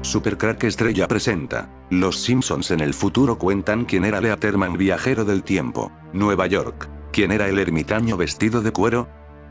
Supercrack Estrella presenta. Los Simpsons en el futuro cuentan quién era Letterman, viajero del tiempo. Nueva York. ¿Quién era el ermitaño vestido de cuero?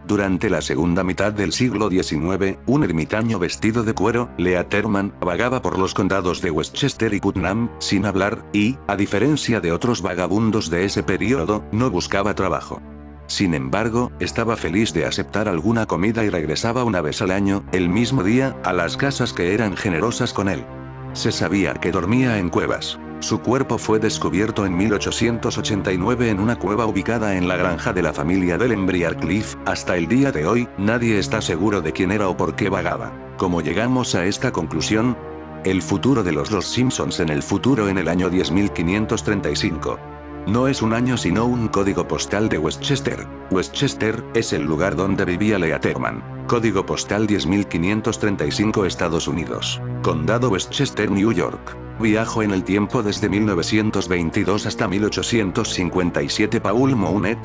Durante la segunda mitad del siglo XIX, un ermitaño vestido de cuero, Letterman, vagaba por los condados de Westchester y Putnam, sin hablar, y, a diferencia de otros vagabundos de ese periodo, no buscaba trabajo. Sin embargo, estaba feliz de aceptar alguna comida y regresaba una vez al año, el mismo día, a las casas que eran generosas con él. Se sabía que dormía en cuevas. Su cuerpo fue descubierto en 1889 en una cueva ubicada en la granja de la familia del Briarcliff. Hasta el día de hoy, nadie está seguro de quién era o por qué vagaba. ¿Cómo llegamos a esta conclusión? El futuro de los Simpsons en el futuro en el año 10.535. No es un año sino un código postal de Westchester. Westchester es el lugar donde vivía Letterman. Código postal 10.535 Estados Unidos. Condado Westchester, New York. Viajó en el tiempo desde 1922 hasta 1857 Paul Mounet,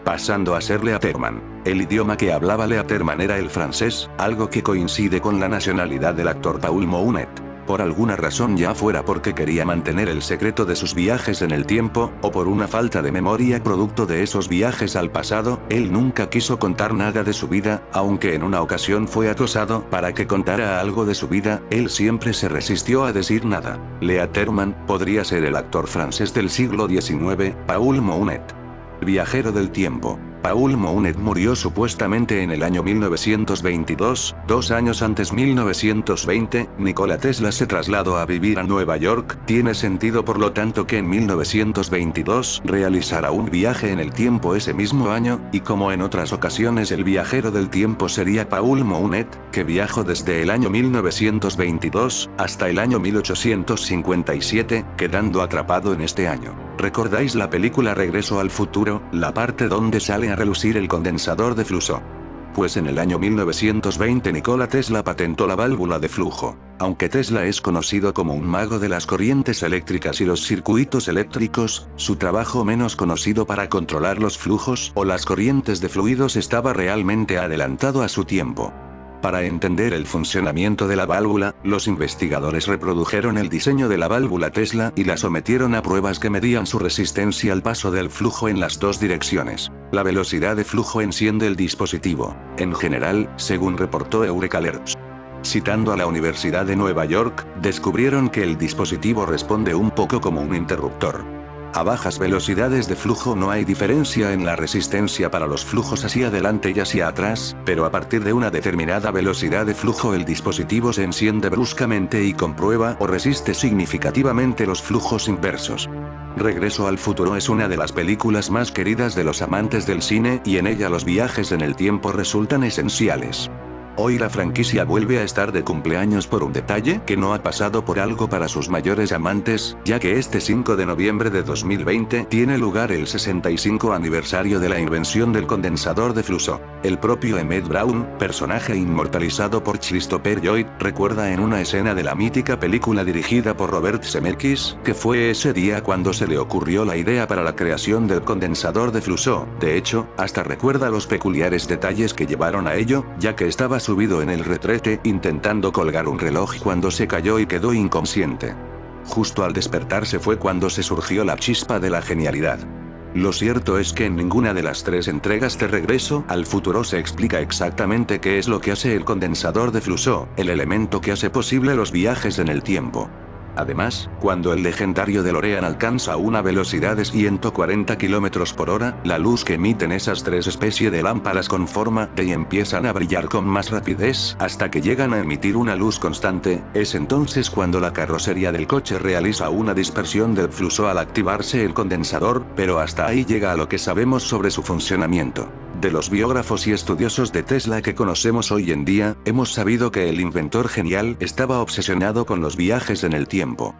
pasando a ser Letterman. El idioma que hablaba Letterman era el francés, algo que coincide con la nacionalidad del actor Paul Mounet. Por alguna razón, ya fuera porque quería mantener el secreto de sus viajes en el tiempo, o por una falta de memoria producto de esos viajes al pasado, él nunca quiso contar nada de su vida, aunque en una ocasión fue acosado para que contara algo de su vida, él siempre se resistió a decir nada. Letterman podría ser el actor francés del siglo XIX, Paul Mounet. Viajero del tiempo. Paul Mounet murió supuestamente en el año 1922, 2 años antes 1920, Nikola Tesla se trasladó a vivir a Nueva York, tiene sentido por lo tanto que en 1922 realizara un viaje en el tiempo ese mismo año, y como en otras ocasiones el viajero del tiempo sería Paul Mounet, que viajó desde el año 1922 hasta el año 1857, quedando atrapado en este año. ¿Recordáis la película Regreso al futuro, la parte donde sale a relucir el condensador de flujo? Pues en el año 1920 Nikola Tesla patentó la válvula de flujo. Aunque Tesla es conocido como un mago de las corrientes eléctricas y los circuitos eléctricos, su trabajo menos conocido para controlar los flujos o las corrientes de fluidos estaba realmente adelantado a su tiempo. Para entender el funcionamiento de la válvula, los investigadores reprodujeron el diseño de la válvula Tesla y la sometieron a pruebas que medían su resistencia al paso del flujo en las dos direcciones. La velocidad de flujo enciende el dispositivo. En general, según reportó Eureka Alerts. Citando a la Universidad de Nueva York, descubrieron que el dispositivo responde un poco como un interruptor. A bajas velocidades de flujo no hay diferencia en la resistencia para los flujos hacia adelante y hacia atrás, pero a partir de una determinada velocidad de flujo el dispositivo se enciende bruscamente y comprueba o resiste significativamente los flujos inversos. Regreso al futuro es una de las películas más queridas de los amantes del cine y en ella los viajes en el tiempo resultan esenciales. Hoy la franquicia vuelve a estar de cumpleaños por un detalle que no ha pasado por algo para sus mayores amantes, ya que este 5 de noviembre de 2020 tiene lugar el 65 aniversario de la invención del condensador de flujo. El propio Emmett Brown, personaje inmortalizado por Christopher Lloyd, recuerda en una escena de la mítica película dirigida por Robert Zemeckis, que fue ese día cuando se le ocurrió la idea para la creación del condensador de flujo. De hecho, hasta recuerda los peculiares detalles que llevaron a ello, ya que estaba subido en el retrete intentando colgar un reloj cuando se cayó y quedó inconsciente. Justo al despertarse fue cuando se surgió la chispa de la genialidad. Lo cierto es que en ninguna de las 3 entregas de Regreso al futuro se explica exactamente qué es lo que hace el condensador de flujo, el elemento que hace posible los viajes en el tiempo. Además, cuando el legendario DeLorean alcanza una velocidad de 140 km por hora, la luz que emiten esas 3 especies de lámparas con forma de y empiezan a brillar con más rapidez hasta que llegan a emitir una luz constante, es entonces cuando la carrocería del coche realiza una dispersión del flujo al activarse el condensador, pero hasta ahí llega a lo que sabemos sobre su funcionamiento. De los biógrafos y estudiosos de Tesla que conocemos hoy en día, hemos sabido que el inventor genial estaba obsesionado con los viajes en el tiempo.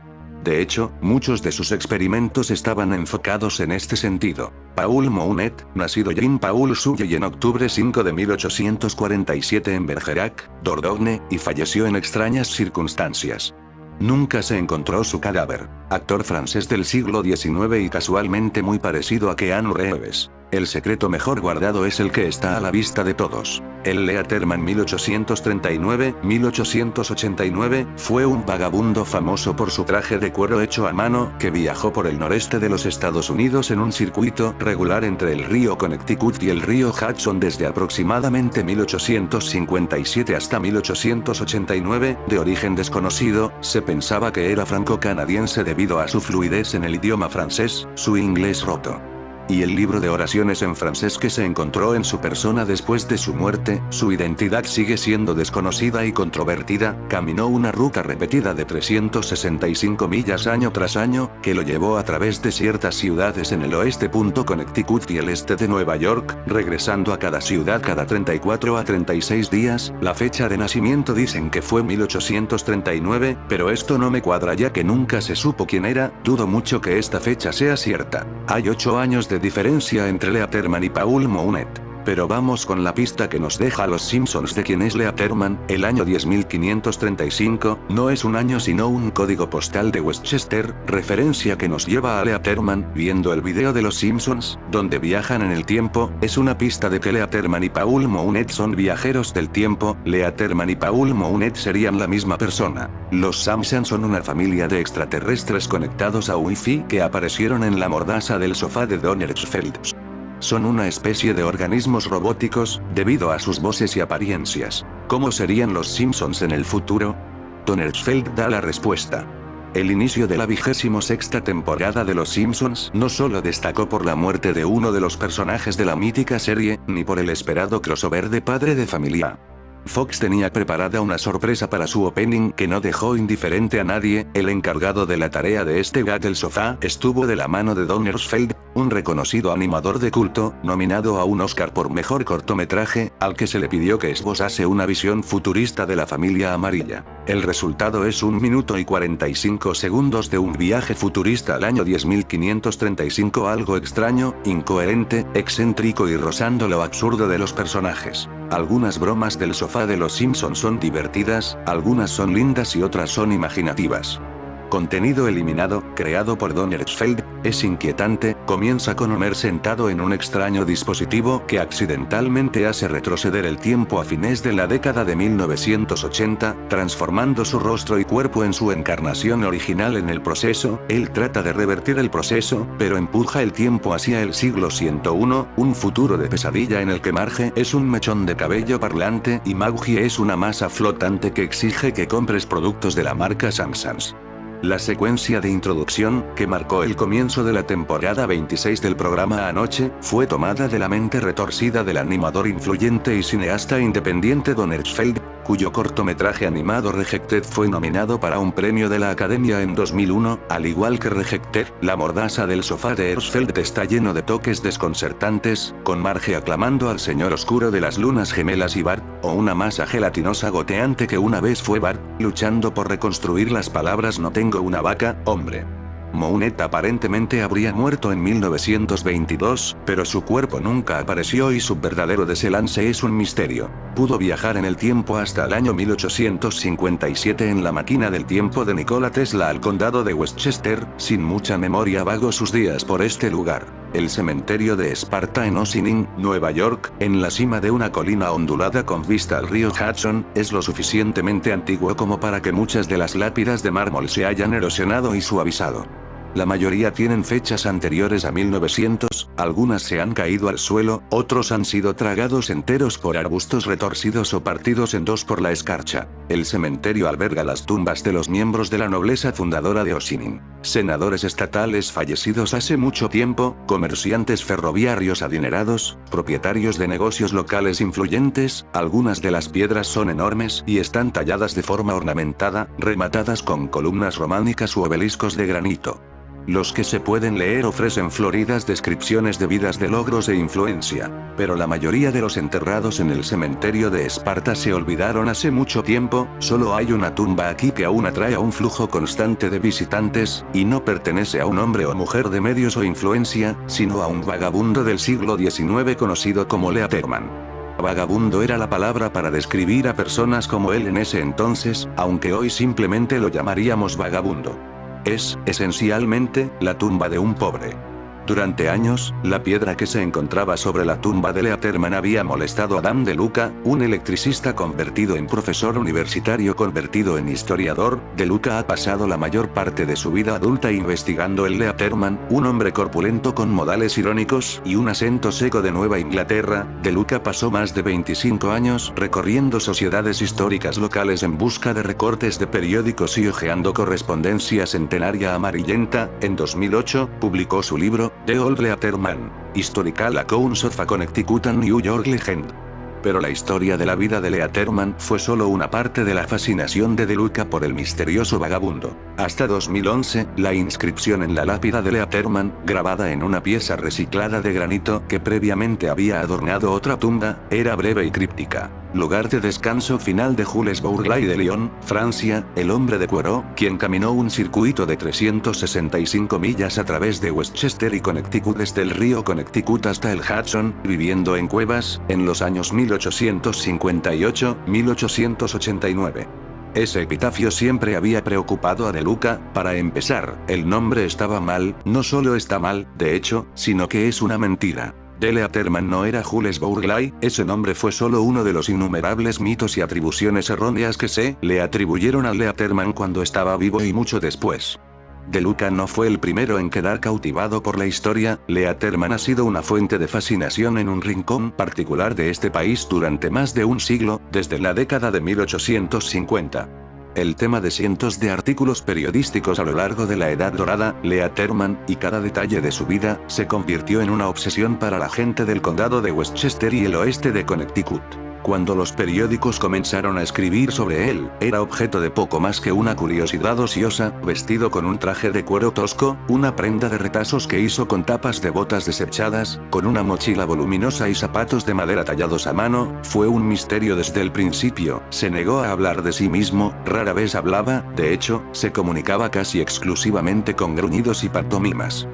De hecho, muchos de sus experimentos estaban enfocados en este sentido. Paul Mounet, nacido Jean-Paul Sulley en octubre 5 de 1847 en Bergerac, Dordogne, y falleció en extrañas circunstancias. Nunca se encontró su cadáver. Actor francés del siglo XIX y casualmente muy parecido a Keanu Reeves. El secreto mejor guardado es el que está a la vista de todos. El Leatherman 1839-1889 fue un vagabundo famoso por su traje de cuero hecho a mano, que viajó por el noreste de los Estados Unidos en un circuito regular entre el río Connecticut y el río Hudson desde aproximadamente 1857 hasta 1889, de origen desconocido. Se pensaba que era franco-canadiense debido a su fluidez en el idioma francés, su inglés roto y el libro de oraciones en francés que se encontró en su persona después de su muerte. Su identidad sigue siendo desconocida y controvertida. Caminó una ruta repetida de 365 millas año tras año, que lo llevó a través de ciertas ciudades en el oeste. Connecticut y el este de Nueva York, regresando a cada ciudad cada 34 a 36 días. La fecha de nacimiento dicen que fue 1839, pero esto no me cuadra ya que nunca se supo quién era. Dudo mucho que esta fecha sea cierta. Hay 8 años de diferencia entre Leatherman y Paul Mounet. Pero vamos con la pista que nos deja Los Simpsons de quién es Leatherman. El año 10.535, no es un año sino un código postal de Westchester, referencia que nos lleva a Leatherman. Viendo el video de Los Simpsons, donde viajan en el tiempo, es una pista de que Leatherman y Paul Mounet son viajeros del tiempo. Leatherman y Paul Mounet serían la misma persona. Los Simpsons son una familia de extraterrestres conectados a Wi-Fi que aparecieron en la mordaza del sofá de Don Hertzfeld. Son una especie de organismos robóticos, debido a sus voces y apariencias. ¿Cómo serían los Simpsons en el futuro? Don Hertzfeld da la respuesta. El inicio de la 26ª temporada de Los Simpsons no solo destacó por la muerte de uno de los personajes de la mítica serie, ni por el esperado crossover de Padre de Familia. Fox tenía preparada una sorpresa para su opening que no dejó indiferente a nadie. El encargado de la tarea de este gag del sofá estuvo de la mano de Don Hertzfeld, un reconocido animador de culto, nominado a un Oscar por mejor cortometraje, al que se le pidió que esbozase una visión futurista de la familia amarilla. El resultado es 1 minuto y 45 segundos de un viaje futurista al año 10.535, algo extraño, incoherente, excéntrico y rozando lo absurdo de los personajes. Algunas bromas del sofá de Los Simpsons son divertidas, algunas son lindas y otras son imaginativas. Contenido eliminado, creado por Don Hertzfeld, es inquietante. Comienza con Homer sentado en un extraño dispositivo que accidentalmente hace retroceder el tiempo a fines de la década de 1980, transformando su rostro y cuerpo en su encarnación original. En el proceso, él trata de revertir el proceso, pero empuja el tiempo hacia el siglo 101, un futuro de pesadilla en el que Marge es un mechón de cabello parlante y Maggie es una masa flotante que exige que compres productos de la marca Simpsons. La secuencia de introducción, que marcó el comienzo de la temporada 26 del programa anoche, fue tomada de la mente retorcida del animador influyente y cineasta independiente Don Hertzfeld, cuyo cortometraje animado Rejected fue nominado para un premio de la Academia en 2001. Al igual que Rejected, la mordaza del sofá de Hertzfeld está lleno de toques desconcertantes, con Marge aclamando al señor oscuro de las lunas gemelas y Bart, o una masa gelatinosa goteante que una vez fue Bart, luchando por reconstruir las palabras "no tengo una vaca, hombre". Mounet aparentemente habría muerto en 1922, pero su cuerpo nunca apareció y su verdadero desenlace es un misterio. Pudo viajar en el tiempo hasta el año 1857 en la máquina del tiempo de Nikola Tesla al condado de Westchester. Sin mucha memoria vagó sus días por este lugar. El cementerio de Esparta en Ossining, Nueva York, en la cima de una colina ondulada con vista al río Hudson, es lo suficientemente antiguo como para que muchas de las lápidas de mármol se hayan erosionado y suavizado. La mayoría tienen fechas anteriores a 1900, algunas se han caído al suelo, otros han sido tragados enteros por arbustos retorcidos o partidos en dos por la escarcha. El cementerio alberga las tumbas de los miembros de la nobleza fundadora de Ossining, senadores estatales fallecidos hace mucho tiempo, comerciantes ferroviarios adinerados, propietarios de negocios locales influyentes. Algunas de las piedras son enormes y están talladas de forma ornamentada, rematadas con columnas románicas u obeliscos de granito. Los que se pueden leer ofrecen floridas descripciones de vidas de logros e influencia, pero la mayoría de los enterrados en el cementerio de Esparta se olvidaron hace mucho tiempo. Solo hay una tumba aquí que aún atrae a un flujo constante de visitantes, y no pertenece a un hombre o mujer de medios o influencia, sino a un vagabundo del siglo XIX conocido como Leatherman. Vagabundo era la palabra para describir a personas como él en ese entonces, aunque hoy simplemente lo llamaríamos vagabundo. Es, esencialmente, la tumba de un pobre. Durante años, la piedra que se encontraba sobre la tumba de Letterman había molestado a Adam De Luca, un electricista convertido en profesor universitario convertido en historiador. De Luca ha pasado la mayor parte de su vida adulta investigando el Letterman, un hombre corpulento con modales irónicos y un acento seco de Nueva Inglaterra. De Luca pasó más de 25 años recorriendo sociedades históricas locales en busca de recortes de periódicos y hojeando correspondencia centenaria amarillenta. En 2008, publicó su libro, The Old Letterman, Historical Accounts of a Connecticut and New York Legend. Pero la historia de la vida de Letterman fue solo una parte de la fascinación de Luca por el misterioso vagabundo. Hasta 2011, la inscripción en la lápida de Letterman, grabada en una pieza reciclada de granito que previamente había adornado otra tumba, era breve y críptica. Lugar de descanso final de Jules Bourgeois de Lyon, Francia, el hombre de cuero, quien caminó un circuito de 365 millas a través de Westchester y Connecticut desde el río Connecticut hasta el Hudson, viviendo en cuevas, en los años 1858-1889. Ese epitafio siempre había preocupado a De Luca. Para empezar, el nombre estaba mal, no solo está mal, de hecho, sino que es una mentira. De Letterman no era Jules Bourgeois, ese nombre fue solo uno de los innumerables mitos y atribuciones erróneas que se le atribuyeron a Letterman cuando estaba vivo y mucho después. De Luca no fue el primero en quedar cautivado por la historia. Letterman ha sido una fuente de fascinación en un rincón particular de este país durante más de un siglo, desde la década de 1850. El tema de cientos de artículos periodísticos a lo largo de la Edad Dorada, Letterman, y cada detalle de su vida, se convirtió en una obsesión para la gente del condado de Westchester y el oeste de Connecticut. Cuando los periódicos comenzaron a escribir sobre él, era objeto de poco más que una curiosidad ociosa, vestido con un traje de cuero tosco, una prenda de retazos que hizo con tapas de botas desechadas, con una mochila voluminosa y zapatos de madera tallados a mano. Fue un misterio desde el principio. Se negó a hablar de sí mismo, rara vez hablaba, de hecho, se comunicaba casi exclusivamente con gruñidos y pantomimas.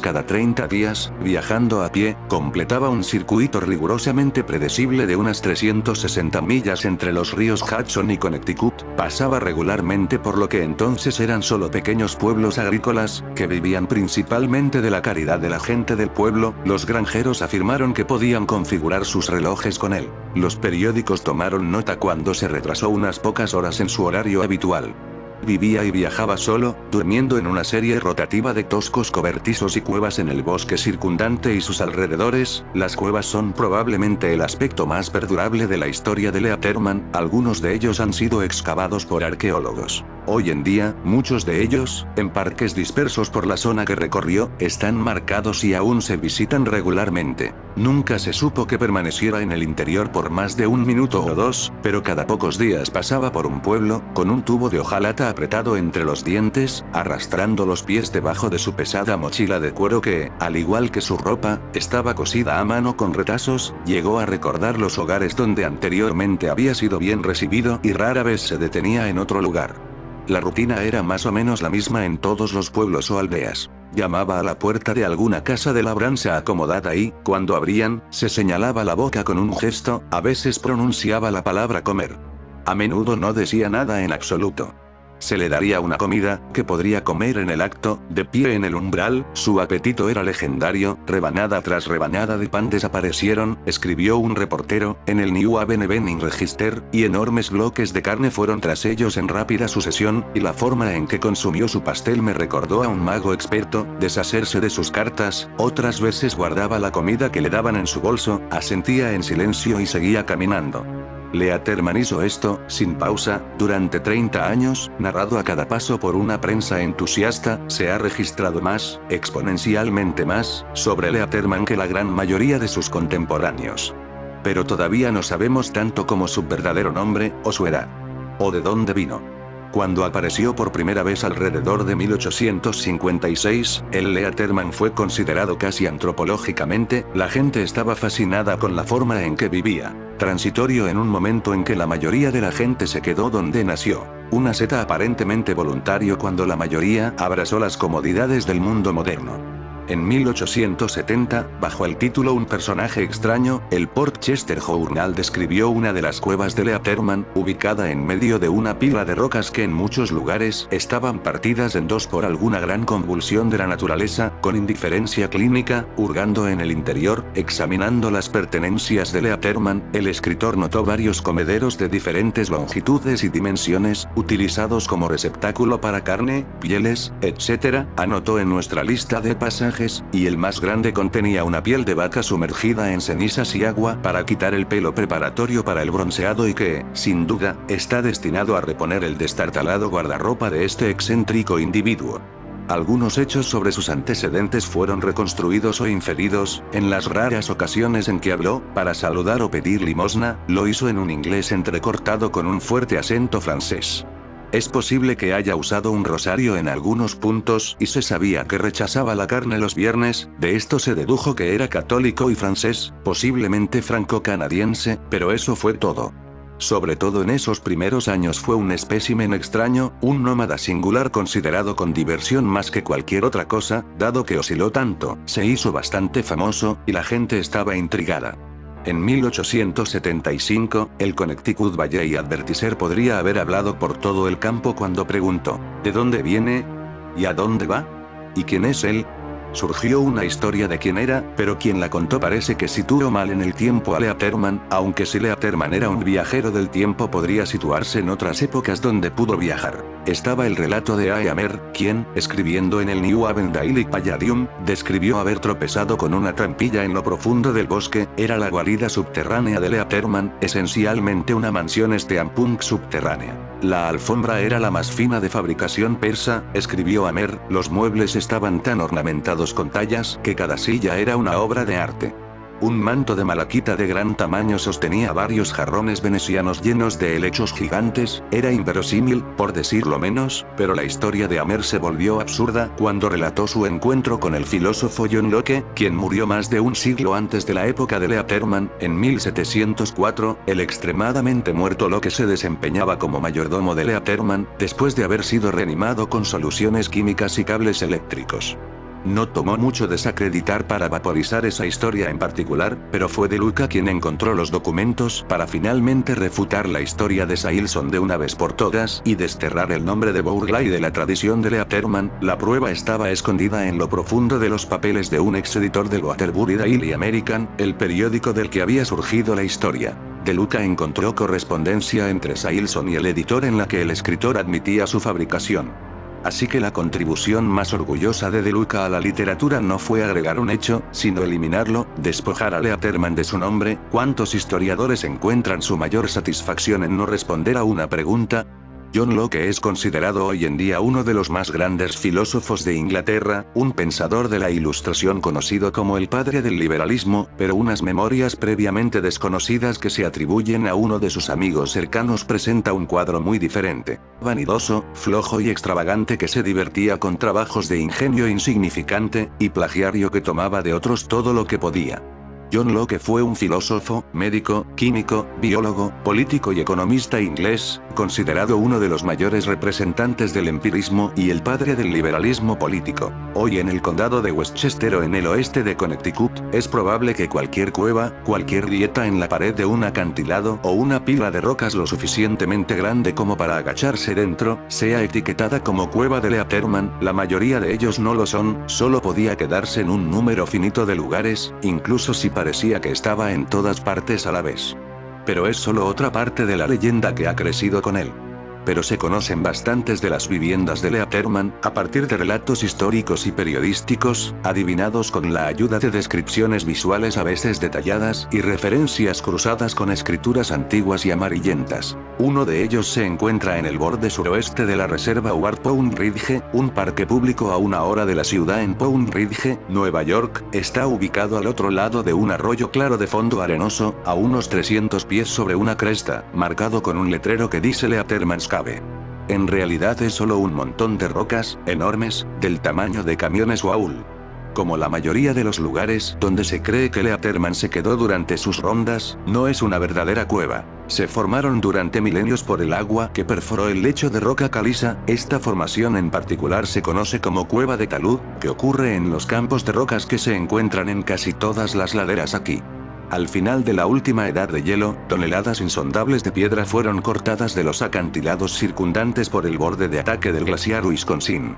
Cada 30 días, viajando a pie, completaba un circuito rigurosamente predecible de unas 360 millas entre los ríos Hudson y Connecticut. Pasaba regularmente por lo que entonces eran solo pequeños pueblos agrícolas, que vivían principalmente de la caridad de la gente del pueblo. Los granjeros afirmaron que podían configurar sus relojes con él. Los periódicos tomaron nota cuando se retrasó unas pocas horas en su horario habitual. Vivía y viajaba solo, durmiendo en una serie rotativa de toscos cobertizos y cuevas en el bosque circundante y sus alrededores. Las cuevas son probablemente el aspecto más perdurable de la historia de Letterman, algunos de ellos han sido excavados por arqueólogos. Hoy en día, muchos de ellos, en parques dispersos por la zona que recorrió, están marcados y aún se visitan regularmente. Nunca se supo que permaneciera en el interior por más de un minuto o dos, pero cada pocos días pasaba por un pueblo, con un tubo de hojalata apretado entre los dientes, arrastrando los pies debajo de su pesada mochila de cuero que, al igual que su ropa, estaba cosida a mano con retazos. Llegó a recordar los hogares donde anteriormente había sido bien recibido y rara vez se detenía en otro lugar. La rutina era más o menos la misma en todos los pueblos o aldeas. Llamaba a la puerta de alguna casa de labranza acomodada y, cuando abrían, se señalaba la boca con un gesto, a veces pronunciaba la palabra comer. A menudo no decía nada en absoluto. Se le daría una comida, que podría comer en el acto, de pie en el umbral. Su apetito era legendario, rebanada tras rebanada de pan desaparecieron, escribió un reportero, en el New Haven Evening Register, y enormes bloques de carne fueron tras ellos en rápida sucesión, y la forma en que consumió su pastel me recordó a un mago experto. Deshacerse de sus cartas, otras veces guardaba la comida que le daban en su bolso, asentía en silencio y seguía caminando. Letterman hizo esto, sin pausa, durante 30 años, narrado a cada paso por una prensa entusiasta. Se ha registrado más, exponencialmente más, sobre Letterman que la gran mayoría de sus contemporáneos. Pero todavía no sabemos tanto como su verdadero nombre, o su edad. O de dónde vino. Cuando apareció por primera vez alrededor de 1856, el Letterman fue considerado casi antropológicamente. La gente estaba fascinada con la forma en que vivía. Transitorio en un momento en que la mayoría de la gente se quedó donde nació. Una seta aparentemente voluntario cuando la mayoría abrazó las comodidades del mundo moderno. En 1870, bajo el título Un personaje extraño, el Port Chester Journal describió una de las cuevas de Leatherman, ubicada en medio de una pila de rocas que en muchos lugares estaban partidas en dos por alguna gran convulsión de la naturaleza, con indiferencia clínica, hurgando en el interior, examinando las pertenencias de Leatherman, el escritor notó varios comederos de diferentes longitudes y dimensiones, utilizados como receptáculo para carne, pieles, etc., anotó en nuestra lista de pasajes, y el más grande contenía una piel de vaca sumergida en cenizas y agua para quitar el pelo preparatorio para el bronceado y que, sin duda, está destinado a reponer el destartalado guardarropa de este excéntrico individuo. Algunos hechos sobre sus antecedentes fueron reconstruidos o inferidos, en las raras ocasiones en que habló, para saludar o pedir limosna, lo hizo en un inglés entrecortado con un fuerte acento francés. Es posible que haya usado un rosario en algunos puntos y se sabía que rechazaba la carne los viernes, de esto se dedujo que era católico y francés, posiblemente franco-canadiense, pero eso fue todo. Sobre todo en esos primeros años fue un espécimen extraño, un nómada singular considerado con diversión más que cualquier otra cosa, dado que osciló tanto, se hizo bastante famoso, y la gente estaba intrigada. En 1875, el Connecticut Valley Advertiser podría haber hablado por todo el campo cuando preguntó, ¿de dónde viene? ¿Y a dónde va? ¿Y quién es él? Surgió una historia de quién era, pero quien la contó parece que situó mal en el tiempo a Leatherman, aunque si Leatherman era un viajero del tiempo podría situarse en otras épocas donde pudo viajar. Estaba el relato de Amer, quien, escribiendo en el New Haven Daily Palladium, describió haber tropezado con una trampilla en lo profundo del bosque, era la guarida subterránea de Leatherman, esencialmente una mansión steampunk subterránea. La alfombra era la más fina de fabricación persa, escribió Amer, los muebles estaban tan ornamentados con tallas que cada silla era una obra de arte. Un manto de malaquita de gran tamaño sostenía varios jarrones venecianos llenos de helechos gigantes, era inverosímil, por decirlo menos, pero la historia de Amer se volvió absurda cuando relató su encuentro con el filósofo John Locke, quien murió más de un siglo antes de la época de Leatherman, en 1704, el extremadamente muerto Locke se desempeñaba como mayordomo de Leatherman, después de haber sido reanimado con soluciones químicas y cables eléctricos. No tomó mucho desacreditar para vaporizar esa historia en particular, pero fue De Luca quien encontró los documentos para finalmente refutar la historia de Sailson de una vez por todas y desterrar el nombre de Burleigh de la tradición de Leatherman. La prueba estaba escondida en lo profundo de los papeles de un ex editor del Waterbury Daily American, el periódico del que había surgido la historia. De Luca encontró correspondencia entre Sailson y el editor en la que el escritor admitía su fabricación. Así que la contribución más orgullosa de Luca a la literatura no fue agregar un hecho, sino eliminarlo, despojar a Leatherman de su nombre. ¿Cuántos historiadores encuentran su mayor satisfacción en no responder a una pregunta? John Locke es considerado hoy en día uno de los más grandes filósofos de Inglaterra, un pensador de la Ilustración conocido como el padre del liberalismo, pero unas memorias previamente desconocidas que se atribuyen a uno de sus amigos cercanos presenta un cuadro muy diferente. Vanidoso, flojo y extravagante que se divertía con trabajos de ingenio insignificante, y plagiario que tomaba de otros todo lo que podía. John Locke fue un filósofo, médico, químico, biólogo, político y economista inglés, considerado uno de los mayores representantes del empirismo y el padre del liberalismo político. Hoy en el condado de Westchester o en el oeste de Connecticut, es probable que cualquier cueva, cualquier grieta en la pared de un acantilado o una pila de rocas lo suficientemente grande como para agacharse dentro, sea etiquetada como cueva de Leatherman. La mayoría de ellos no lo son, solo podía quedarse en un número finito de lugares, incluso si parecía que estaba en todas partes a la vez. Pero es solo otra parte de la leyenda que ha crecido con él. Pero se conocen bastantes de las viviendas de Leatherman, a partir de relatos históricos y periodísticos, adivinados con la ayuda de descripciones visuales a veces detalladas y referencias cruzadas con escrituras antiguas y amarillentas. Uno de ellos se encuentra en el borde suroeste de la reserva Ward Pound Ridge, un parque público a una hora de la ciudad en Pound Ridge, Nueva York. Está ubicado al otro lado de un arroyo claro de fondo arenoso, a unos 300 pies sobre una cresta, marcado con un letrero que dice Leatherman's Cave. En realidad es solo un montón de rocas, enormes, del tamaño de camiones Waul. Como la mayoría de los lugares donde se cree que Leatherman se quedó durante sus rondas, no es una verdadera cueva. Se formaron durante milenios por el agua que perforó el lecho de roca caliza. Esta formación en particular se conoce como Cueva de Talud, que ocurre en los campos de rocas que se encuentran en casi todas las laderas aquí. Al final de la última edad de hielo, toneladas insondables de piedra fueron cortadas de los acantilados circundantes por el borde de ataque del glaciar Wisconsin.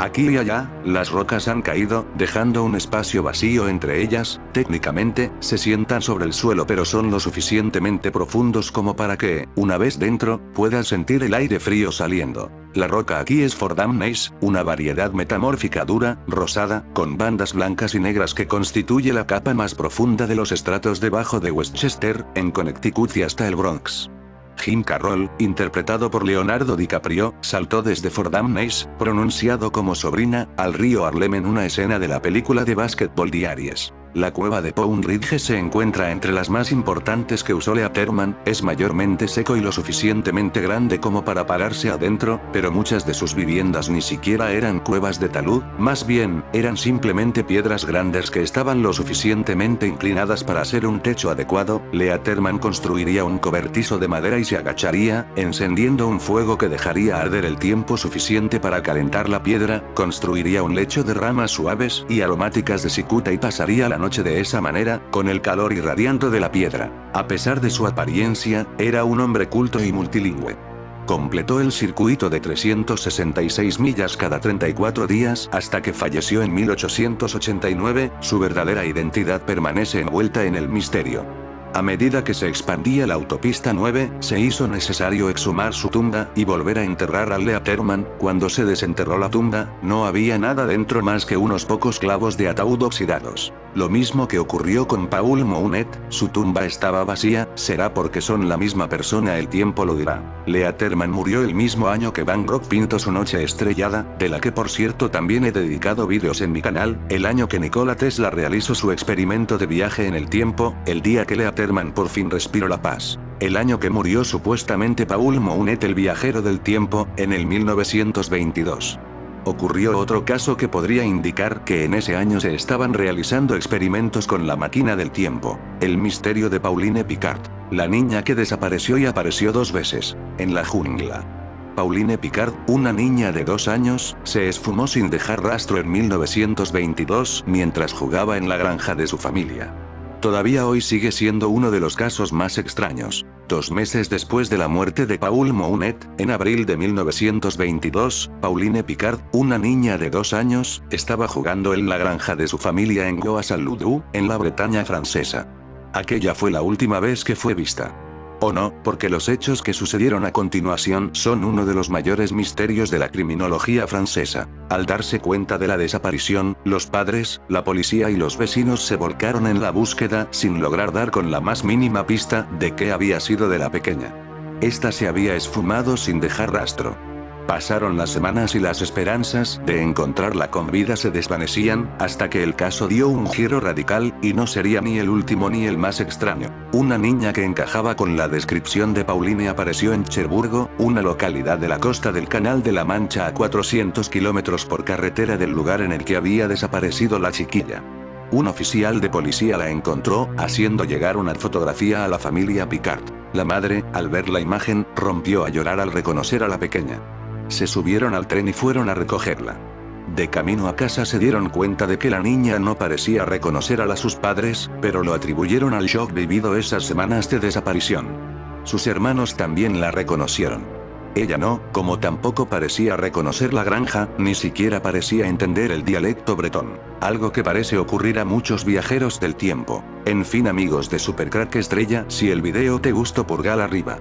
Aquí y allá, las rocas han caído, dejando un espacio vacío entre ellas. Técnicamente, se sientan sobre el suelo pero son lo suficientemente profundos como para que, una vez dentro, puedas sentir el aire frío saliendo. La roca aquí es Fordham Gneiss, una variedad metamórfica dura, rosada, con bandas blancas y negras que constituye la capa más profunda de los estratos debajo de Westchester, en Connecticut y hasta el Bronx. Jim Carroll, interpretado por Leonardo DiCaprio, saltó desde Fordham Gneiss, pronunciado como sobrina, al río Harlem en una escena de la película de básquetbol Diaries. La cueva de Pound Ridge se encuentra entre las más importantes que usó Leatherman. Es mayormente seco y lo suficientemente grande como para pararse adentro, pero muchas de sus viviendas ni siquiera eran cuevas de talud, más bien, eran simplemente piedras grandes que estaban lo suficientemente inclinadas para ser un techo adecuado. Leatherman construiría un cobertizo de madera y se agacharía, encendiendo un fuego que dejaría arder el tiempo suficiente para calentar la piedra, construiría un lecho de ramas suaves y aromáticas de cicuta y pasaría la noche de esa manera, con el calor irradiante de la piedra. A pesar de su apariencia, era un hombre culto y multilingüe. Completó el circuito de 366 millas cada 34 días hasta que falleció en 1889, su verdadera identidad permanece envuelta en el misterio. A medida que se expandía la autopista 9, se hizo necesario exhumar su tumba y volver a enterrar a Leatherman. Cuando se desenterró la tumba, no había nada dentro más que unos pocos clavos de ataúd oxidados. Lo mismo que ocurrió con Paul Mounet, su tumba estaba vacía. Será porque son la misma persona, el tiempo lo dirá. Leatherman murió el mismo año que Van Gogh pintó su Noche Estrellada, de la que por cierto también he dedicado vídeos en mi canal, el año que Nikola Tesla realizó su experimento de viaje en el tiempo, el día que Leatherman por fin respiró la paz. El año que murió supuestamente Paul Mounet, el viajero del tiempo, en el 1922. Ocurrió otro caso que podría indicar que en ese año se estaban realizando experimentos con la máquina del tiempo. El misterio de Pauline Picard, la niña que desapareció y apareció 2 veces, en la jungla. Pauline Picard, una niña de 2 años, se esfumó sin dejar rastro en 1922 mientras jugaba en la granja de su familia. Todavía hoy sigue siendo uno de los casos más extraños. 2 meses después de la muerte de Paul Mounet, en abril de 1922, Pauline Picard, una niña de 2 años, estaba jugando en la granja de su familia en Goas-al-Ludu, en la Bretaña francesa. Aquella fue la última vez que fue vista. O no, porque los hechos que sucedieron a continuación son uno de los mayores misterios de la criminología francesa. Al darse cuenta de la desaparición, los padres, la policía y los vecinos se volcaron en la búsqueda sin lograr dar con la más mínima pista de qué había sido de la pequeña. Esta se había esfumado sin dejar rastro. Pasaron las semanas y las esperanzas de encontrarla con vida se desvanecían, hasta que el caso dio un giro radical, y no sería ni el último ni el más extraño. Una niña que encajaba con la descripción de Pauline apareció en Cherburgo, una localidad de la costa del Canal de la Mancha a 400 kilómetros por carretera del lugar en el que había desaparecido la chiquilla. Un oficial de policía la encontró, haciendo llegar una fotografía a la familia Picard. La madre, al ver la imagen, rompió a llorar al reconocer a la pequeña. Se subieron al tren y fueron a recogerla. De camino a casa se dieron cuenta de que la niña no parecía reconocer a sus padres, pero lo atribuyeron al shock vivido esas semanas de desaparición. Sus hermanos también la reconocieron. Ella no, como tampoco parecía reconocer la granja, ni siquiera parecía entender el dialecto bretón. Algo que parece ocurrir a muchos viajeros del tiempo. En fin, amigos de Supercrack Estrella, si el video te gustó, pulgar arriba.